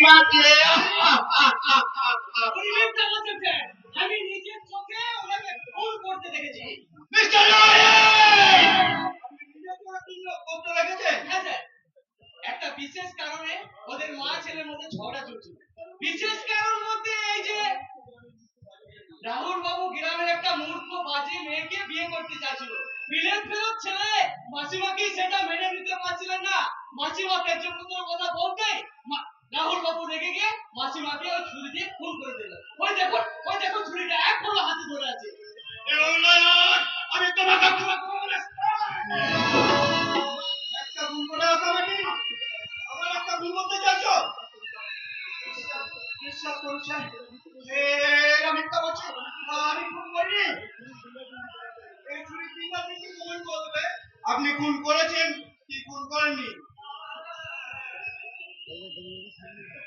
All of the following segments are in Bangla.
মাকে উনি মিথ্যা বলছেন। আমি নিজের চোখে ওনাকে খুন করতে দেখেছি। মিস্টার লয়ের আপনি নিজে করতে লেগেছেন? হ্যাঁ স্যার, একটা বিশেষ কারণে ওদের মা ছেলের মধ্যে ঝগড়া চলছিল। বিশেষ কারণ বলতে এই যে রাহুল বাবু গ্রামের একটা মূর্খ বাজে মেয়েকে বিয়ে করতে চাইছিল। বিলেত ফেরত ছেলে মাসিমাকে সেটা মেনে নিতে পারছিলেন না। মাসিমা তেজপুত্রের কথা বলতে রাহুল বাবু রেগে গিয়ে মাসিমাকে ওই ছুরি দিয়ে খুন করে দিল। ওই দেখুন ছুরিটা এক পড়লো হাতে ধরে আছে। আমি তোমাকে ক্ষমা করবো না। একটা ভুল করে আসবে না। আমার একটা ভুল বলতে চাইছো? বিশ্বাস করছেন আমি মিথ্যা বলছি? আমি খুন করিনি। এই ছুরি তিনটা দিকে প্রমাণ করবে আপনি খুন করেছেন কি খুন করেননি।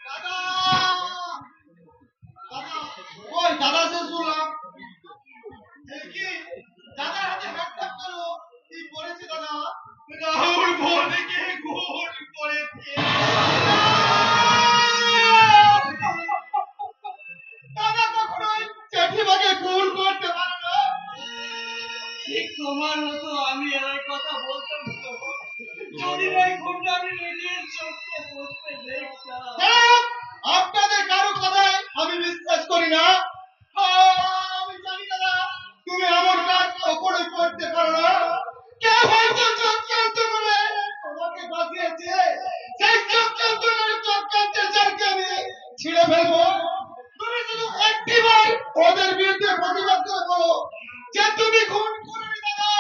দাদা দাদা ওই দাদা শেষ বললাম কি দাদার হাতে হাতটা করো কি করেছে দাদা? রাহুল ভোরকে খুন করেছে। দাদা কখনোই জেঠিমাকে খুন করতে পারে না। ঠিক তোমার মতো আমি এই কথা বলতাম যদি এই খুনটা আমি নিজের চোখে বসতে দেখতাম। আপনাদের কারো কথায় আমি বিশ্বাস করি না। আমি জানি দাদা তুমি এমন কাজ কখনোই করতে পারো না। কে হয়তো চক্রান্ত করে তোমাকে বাঁচিয়েছে। সেই চক্রান্তের জালকে আমি ছিঁড়ে ফেলবো। তুমি শুধু একটিবার ওদের বিরুদ্ধে প্রতিবাদ করে বলো যে তুমি খুন করোনি দাদা,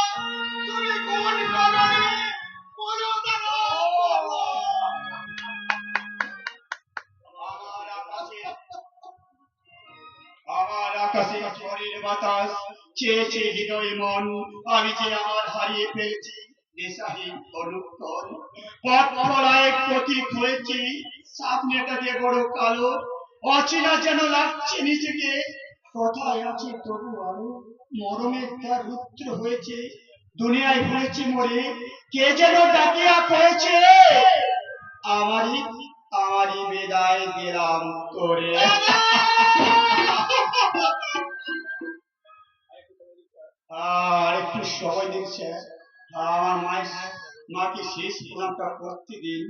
তুমি খুন করোনি। বলো দাদা, বলো। আমার আকাশে ঝড়ের বাতাস চেয়েছে হৃদয় মন। আমি যে আমার হারিয়ে ফেলেছি নেশাহীন অনুক্ষণ। পথ চলায় প্রতীক হয়েছি সামনেটা যে বড় কালো। অচেনা যেন লাগছে নিজেকে, কোথায় আছে তবু আলো। মরমের তার রুদ্র হয়েছে, দুনিয়ায় হয়েছে মরে। কে যেন ডাকিয়া কয়েছে আমারই আমারই বিদায় গেলাম করে। আর একটু সময় দিচ্ছে আমার মাকে শেষ প্রণামটা করতে দিন।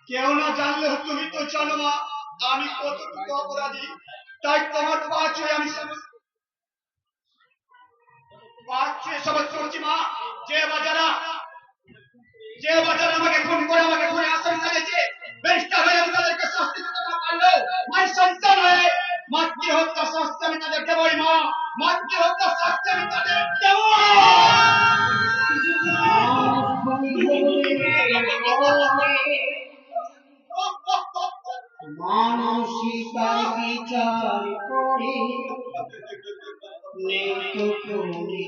কেউ না জানলেও তুমি তো জানো মা আমি কতটুকু অপরাধী। তাই তোমার পা ছুঁয়ে আমি সবাই করছি মা। যে বাজারা আমাকে খুন করে আমাকে খুনে আসামি সাজাইছে, ব্যারিস্টার হয়ে আমি তাদেরকে শাস্তি দিতে না পারলেও মায়ের সন্তান হয়ে মাতৃহত্যা শাস্তি আমি তাদের দেবই মা। মাতৃহত্যা শাস্তি আমি তাদের দেব। মানসিকার বিচার করে নেই তো তুমি